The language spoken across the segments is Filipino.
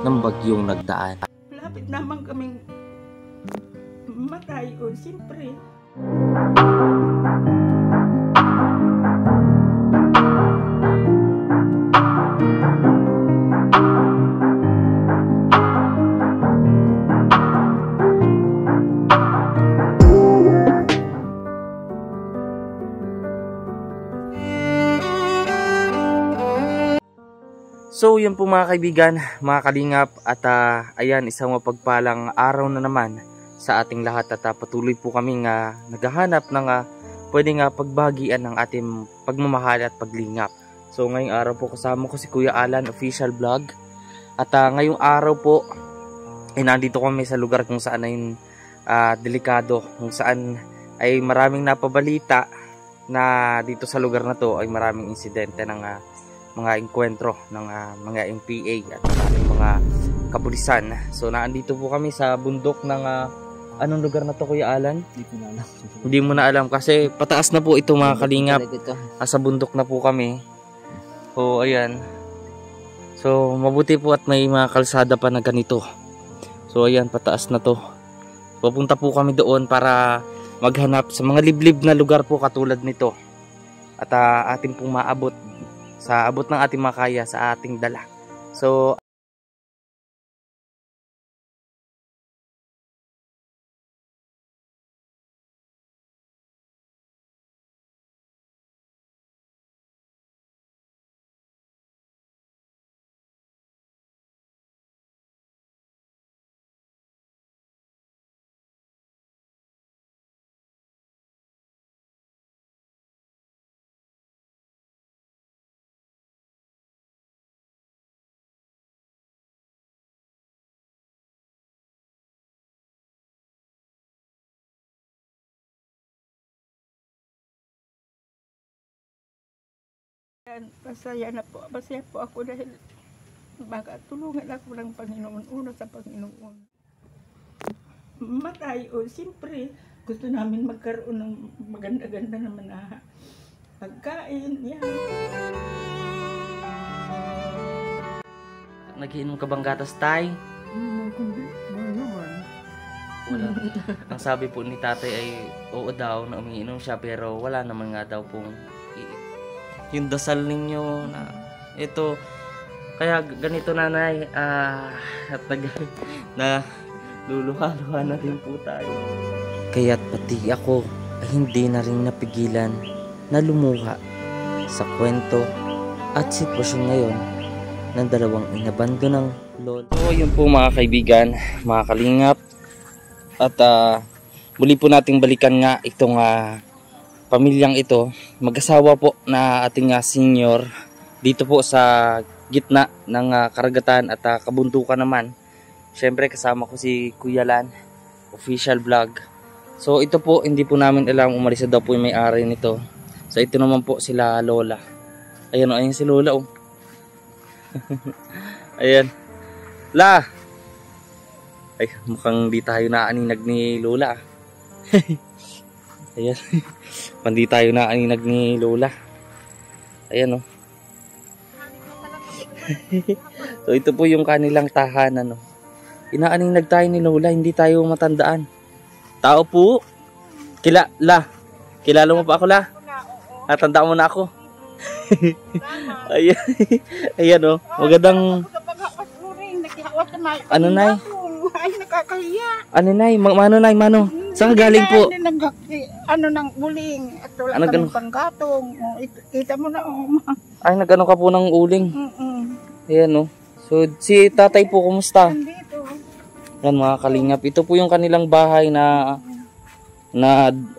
ng bagyong nagdaan. Lapit naman kaming matay o siyempre. So yun po mga kaibigan, mga kalingap, at ayan, isang mapagpalang araw na naman sa ating lahat, at patuloy po kaming naghahanap ng pwedeng pagbagian ng ating pagmamahal at paglingap. So ngayong araw po kasama ko si Kuya Alan Official Vlog, at ngayong araw po ay nandito kami sa lugar kung saan ay delikado, kung saan ay maraming napabalita na dito sa lugar na to ay maraming insidente ng mga enkwentro ng mga NPA at maraming mga kapulisan. So naandito po kami sa bundok ng anong lugar na to, Kuya Alan? Hindi ko na alam. Hindi mo na alam kasi pataas na po ito mga kalingap. Sa bundok na po kami. So ayan. So mabuti po at may mga kalsada pa na ganito. So ayan, pataas na to. Pupunta po kami doon para maghanap sa mga liblib na lugar po katulad nito. At ating pong maabot sa abot ng ating makaya sa ating dala. So Masaya po ako dahil makatulungan ako ng Panginoon, una sa Panginoon. Matay o siyempre gusto namin magkaroon ng maganda-ganda naman na pagkain. Yan. nagiinom ka bang gatas, tay? Wala. Ang sabi po ni tatay ay oo daw na umiinom siya, pero wala naman nga daw pong yung dasal ninyo na ito. Kaya ganito, nanay, at na luluha-luha na rin po tayo. Kaya't pati ako ay hindi na rin napigilan na lumuha sa kwento at sitwasyon ngayon ng dalawang inabando ng lolo. So yun po mga kaibigan, mga kalingap, at muli po nating balikan nga itong pamilyang ito, mag-asawa po na ating senior dito po sa gitna ng karagatan at kabundukan naman. Siyempre kasama ko si Kuya Lan Official Vlog. So ito po, hindi po namin alam, umalis na daw po yung may-ari nito. So ito naman po sila Lola. Ayan o, ayan si Lola o. Ayan. La! Ay, mukhang di tayo naaninag ni Lola. Ayan. Pandi tayo naaninag ni Lola. Ayan o. So ito po yung kanilang tahanan o. Inaaninag tayo ni Lola, hindi tayo matandaan. Tao po. Kilala mo pa ako, La? Natandaan mo na ako. Ayan. Ayan o. Magandang... Ano, Nay? Ay, nakakahiya. Ano, Nay? Mano, Nay? Mano? Saan ka galing po? Ano nang uling. At wala ano, kami panggatong. Kita mo na. Ay, nagano ka po ng uling. Ayan o. So, si tatay po, kumusta? Nandito. Yan mga kalingap. Ito po yung kanilang bahay na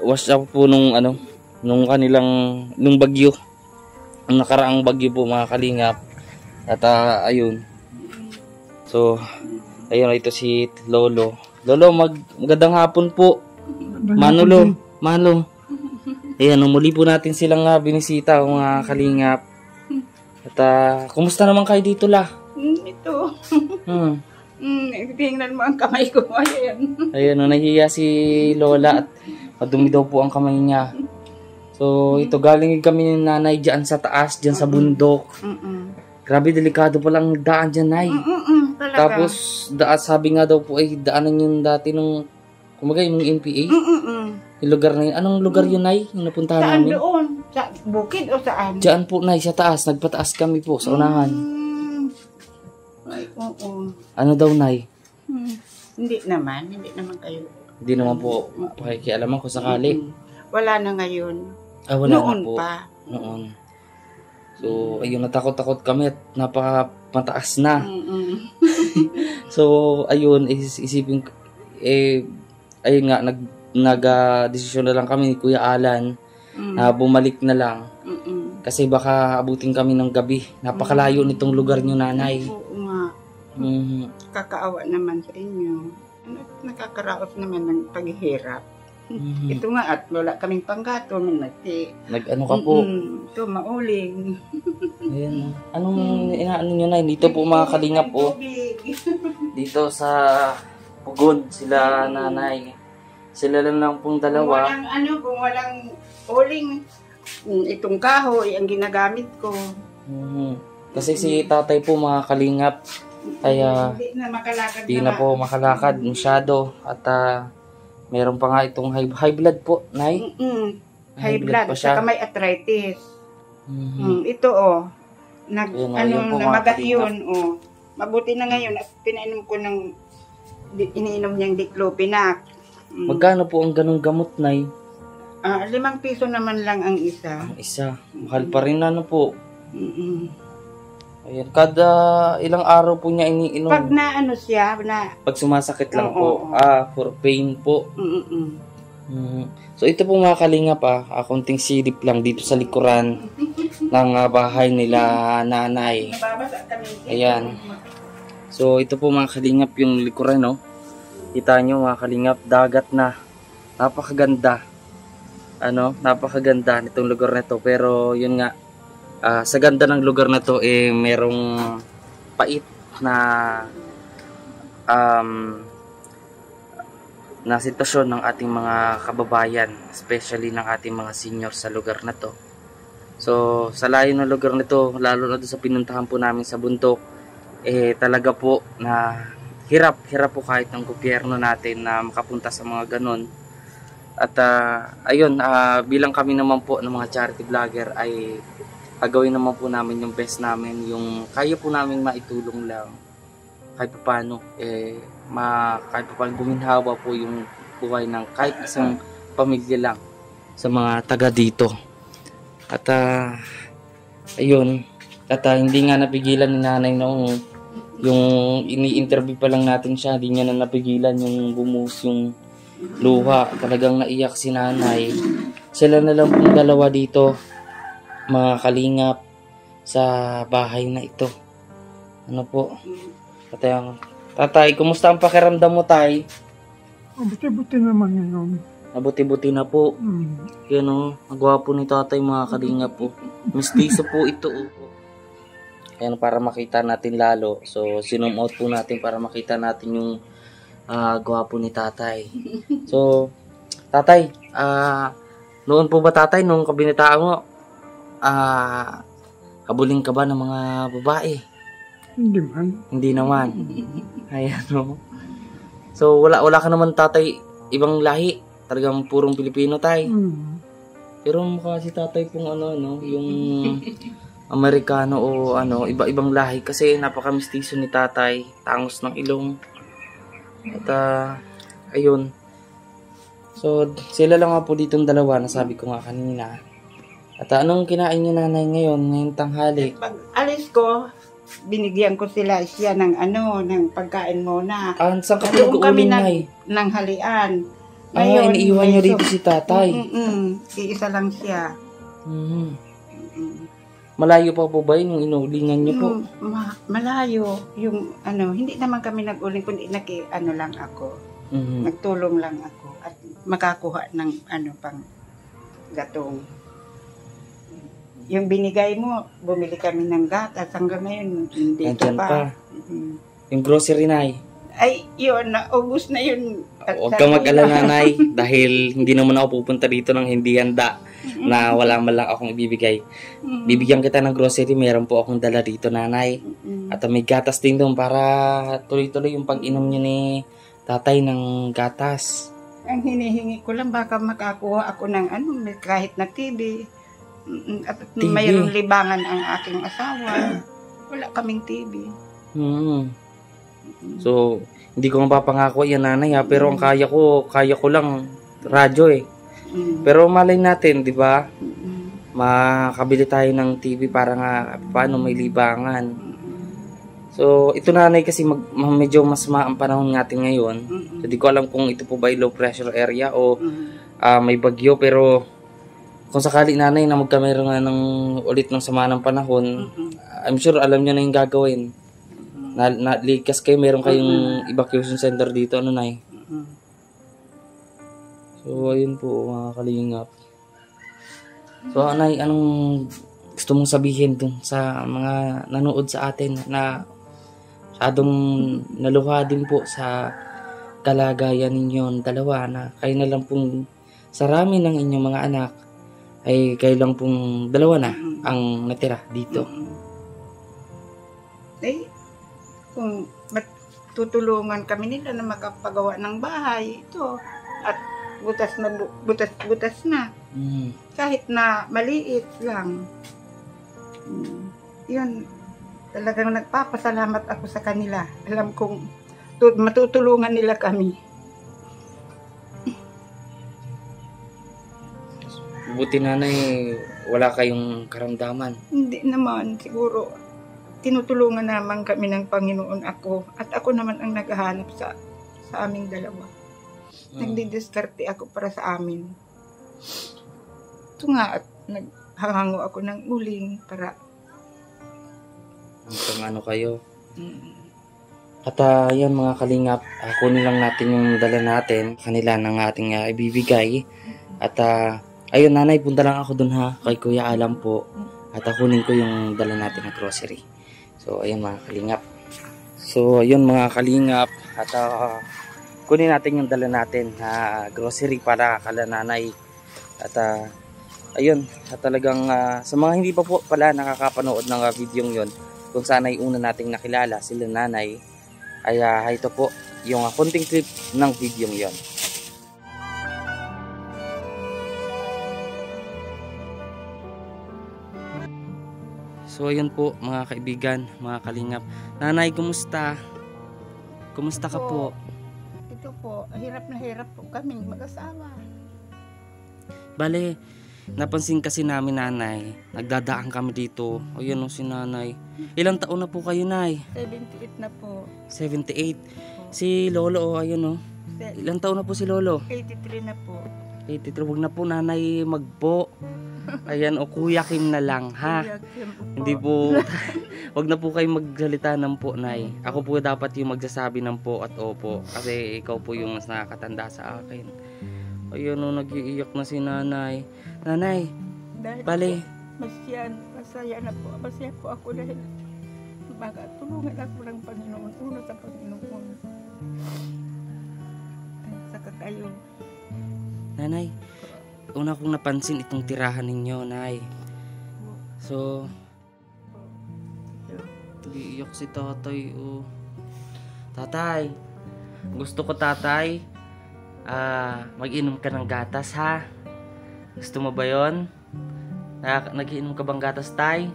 wash up po nung bagyo. Ang nakaraang bagyo po mga kalingap. At ayun. So, ayun, ito si Lolo. Lolo, magandang hapon po. Manolo. Ayan, muli po natin silang binisita, mga kalingap. At kumusta naman kayo dito, La? Ito. Tingnan mo ang kamay ko. Ayan. Ayan, nahihiya si Lola at madumi daw po ang kamay niya. So, ito, galing kami ni nanay dyan sa taas, dyan sa bundok. Grabe, delikado palang daan dyan, Nay. talaga. Tapos, sabi nga daw po ay daanan yung dati nung, kumaga yung NPA. Yung lugar na yun. Anong lugar yun, Nay? Yung napuntahan Saan namin? doon? Sa bukid o saan? Diyan po, Nay, sa taas. Nagpataas kami po sa unahan. Ay, oo. Ano daw, Nay? Hindi naman kayo. Hindi naman po pakikialaman ko sakali. Wala na ngayon. Wala Noon na po. pa. Noon. So, ayun, natakot-takot kami at napaka-mataas na. So, ayun, isipin ko, ayun nga, nag-desisyon na lang kami ni Kuya Alan na bumalik na lang. Kasi baka abutin kami ng gabi. Napakalayo nitong lugar nyo, Nanay. Oo nga. Kakaawa naman sa inyo. Nakakaraos naman ng paghihirap. Ito nga at wala kaming panggato. Nag-ano ka po? Ito, mauling. Ayan. Anong inaano nyo, Nay? Dito po mga kalingap po. Dito sa Pugon, sila Nanay. Sila lang pong dalawa. Kung walang uling, itong kahoy ang ginagamit ko. Kasi si tatay po mga kalingap, kaya di na po makalakad masyado. At meron pa nga itong high blood po, Nay. High blood, pa siya. saka may arthritis. Ito namagat yun. Mabuti na ngayon at pinainom ko ng iniinom niyang diclofenac. Magkano po ang ganong gamot, Nay? 5 piso naman lang ang isa. Ang isa. Mahal pa rin po. Ayan. Kada ilang araw po niya iniinom. Pag siya, pag sumasakit lang po. For pain po. So ito po mga kalingap konting silip lang dito sa likuran ng bahay nila Nanay. Ayan. So ito po mga kalingap yung likuran, no. Kita nyo mga kalingap, dagat na. Napakaganda. Napakaganda nitong lugar na to. Pero yun nga, sa ganda ng lugar na to merong pait na sitwasyon ng ating mga kababayan, especially ng ating mga senior sa lugar na to. So sa layo ng lugar na to, lalo na doon sa pinuntahan po namin sa bundok, talaga po na hirap po kahit ng gobyerno natin na makapunta sa mga ganon. At ayun, bilang kami naman po ng mga charity vlogger ay gagawin naman po namin yung best namin, yung kaya po namin maitulong lang kahit paano kahit paano guminhawa po yung buhay ng kahit isang pamilya lang sa mga taga dito. At ayun, at hindi nga napigilan ni Nanay noong yung ini-interview pa lang natin siya, hindi niya na napigilan yung bumuhos yung luha. Talagang naiyak si Nanay. Sila na lang pong dalawa dito mga kalingap sa bahay na ito. Ano po? Tatay, kumusta ang pakiramdam mo, Tay? Mabuti-buti naman ngayon. Mabuti-buti na po. Yan o, magwapo ni Tatay mga kalingap po. Mistiso po ito. Ayan, para makita natin lalo. So, sinum out po natin para makita natin yung gwapo ni Tatay. So, Tatay, noon po ba, Tatay, nung kabinitaan mo, kabuling ka ba ng mga babae? Hindi man. Hindi naman. Ayan o. So, wala ka naman, Tatay, ibang lahi. Talagang purong Pilipino, Tay. Pero mukha si Tatay pong yung Amerikano o iba-ibang lahi. Kasi napaka-mistiso ni Tatay. Tangos ng ilong. At ayun. So, sila lang nga po ditong dalawa, nasabi ko nga kanina. At anong kinain niyo, Nanay, ngayong tanghali? Pag alis ko, binigyan ko siya ng ng pagkain muna. Saan ka po nag-uuling, Nay? Ng halian. Ngayon, iniiwan niyo dito si Tatay. Iisa lang siya. Malayo pa po ba yung inuulingan niyo po? Malayo. Yung hindi naman kami nag-uling, kundi lang ako. Nagtulong lang ako at makakuha ng pang gatong. Yung binigay mo, bumili kami ng gatas. Hanggang ngayon, dito Nandiyan pa. Yung grocery, Nay? Ay, yun, naubos na yun. Huwag kang mag-alala, Nay, dahil hindi naman ako pupunta dito ng hindi handa na wala man lang akong ibibigay. Bibigyan kita ng grocery, meron po akong dala dito, Nanay. At may gatas din doon para tuloy-tuloy yung pag-inom niyo ni tatay ng gatas. Ang hinihingi ko lang, baka makakuha ako ng kahit na TV. At TV? mayroong libangan ang aking asawa. Wala kaming TV. So, hindi ko mapapangako yan, Nanay, ha? Pero ang kaya ko lang radyo eh. Pero malay natin, di ba? Makabili tayo ng TV para nga paano may libangan. So, ito, Nanay, kasi medyo mas ang panahon natin ngayon. So, di ko alam kung ito po ba ay low pressure area o may bagyo. Pero, kung sakali, Nanay, na magkameron nga ng ulit ng sama ng panahon, I'm sure alam nyo na yung gagawin. Likas kayo, meron kayong evacuation center dito, Nay? So, ayun po, mga kalingap. So, Nay, anong gusto mong sabihin dun sa mga nanood sa atin na masyadong naluha din po sa kalagayan ninyong dalawa na kayo na lang pong sa rami ng inyong mga anak ay kayo lang pong dalawa na ang natira dito. Eh, kung tutulungan kami nila na makapagawa ng bahay ito at butas na kahit na maliit lang, yun, talagang nagpapasalamat ako sa kanila. Alam kong matutulungan nila kami. Buti, Nanay, wala kayong karamdaman. Hindi naman, siguro tinutulungan naman kami ng Panginoon ako. At ako naman ang naghahanap sa aming dalawa. Nagdidiskarte ako para sa amin. Ito nga, at naghahango ako ng uling para kung ano kayo. At yan, mga kalingap, kunin lang natin yung dala natin, kanila ng ating ibibigay. At ayun, Nanay, punta lang ako dun, ha, kay Kuya Alam po. At kunin ko yung dala natin ng grocery. So, ayun, mga kalingap. So, ayun, mga kalingap. At kunin natin yung dala natin na grocery para kala Nanay. At ayun, at talagang sa mga hindi pa po pala nakakapanood ng video yon, kung sana ay una nating nakilala sila Nanay, ay ito po yung konting clip ng video yon. So ayun po, mga kaibigan, mga kalingap. Nanay, kumusta? Kumusta ka po? Ito po, hirap na hirap po kami mag-asawa. Bale, napansin kasi namin, Nanay, nagdadaan kami dito. O yun o, si Nanay. Ilang taon na po kayo, Nay? 78 na po. 78. Si Lolo, o ayun o. Ilang taon na po si Lolo? 83 na po. 83. Huwag na po, Nanay, magpo. Ayan, o Kuya Kim na lang, ha? Hindi po, wag na po kayo magsalita ng po, Nay. Ako po dapat yung magsasabi ng po at opo. Kasi ikaw po yung mas nakakatanda sa akin. Ayun o, nag-iiyak na si Nanay. Nanay, bale. Masaya na po. Masaya po ako dahil baka tulungan ako ng Panginoon. Una sa Panginoon. Saka kayo. Nanay, una kong napansin itong tirahan ninyo, Nay. So, nag-iiyak si tatay, oh. Tatay, gusto ko, tatay, mag-inom ka ng gatas, ha? Gusto mo ba yun? Nag-iinom ka bang gatas, tay?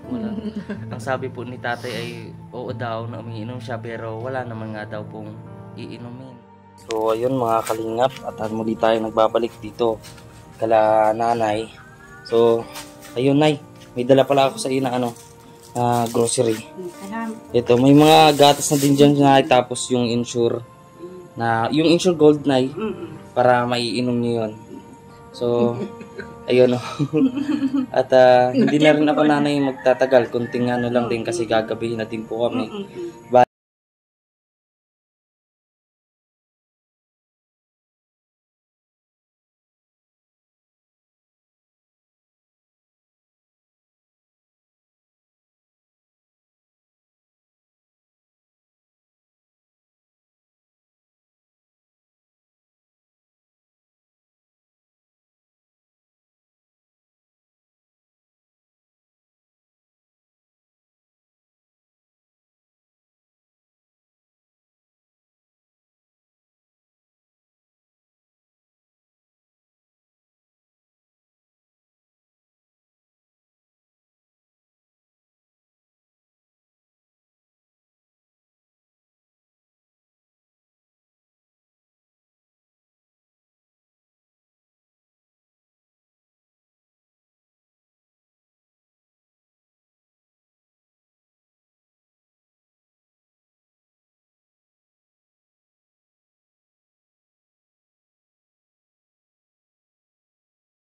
Wala. Ang sabi po ni tatay ay oo daw na umiinom siya, pero wala naman nga daw pong iinumin. So ayun, mga kalingap, at muli tayo nagbabalik dito kala Nanay. So ayun, Nay, may dala pala ako sa iyo na grocery. Ito, may mga gatas na din dyan, Nay, tapos yung Ensure na yung Ensure Gold, Nay, para maiinom niyo yun. So ayun, oh. At hindi na rin ako, Nanay, magtatagal, kunting lang din kasi gagabihin na din po kami.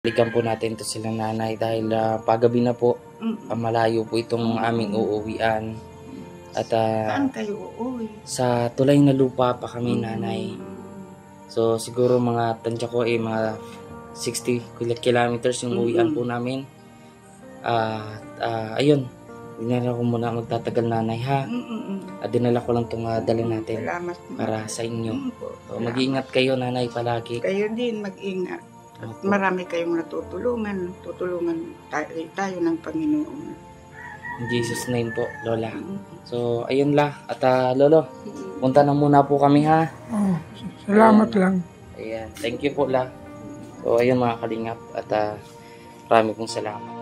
Balikan po natin to sila nanay dahil pagabi na po, malayo po itong aming uuwian. At Saan kayo uuwi? sa tulay na lupa pa kami nanay. So siguro mga tansya ko mga 60 kilometers yung uwian po namin. Ayun, dinala ko muna magtatagal nanay ha. Dinala ko lang itong dala natin Salamat. para sa inyo. Po. So, mag-iingat kayo nanay palagi. Kayo din mag-ingat. At Opo. marami kayong natutulungan. Tutulungan tayo ng Panginoon. In Jesus name po, Lola. So, ayun la. At Lolo, punta na muna po kami ha. Oh, salamat lang. Ayan. Thank you po la. So, ayun mga kalingap. At marami pong salamat.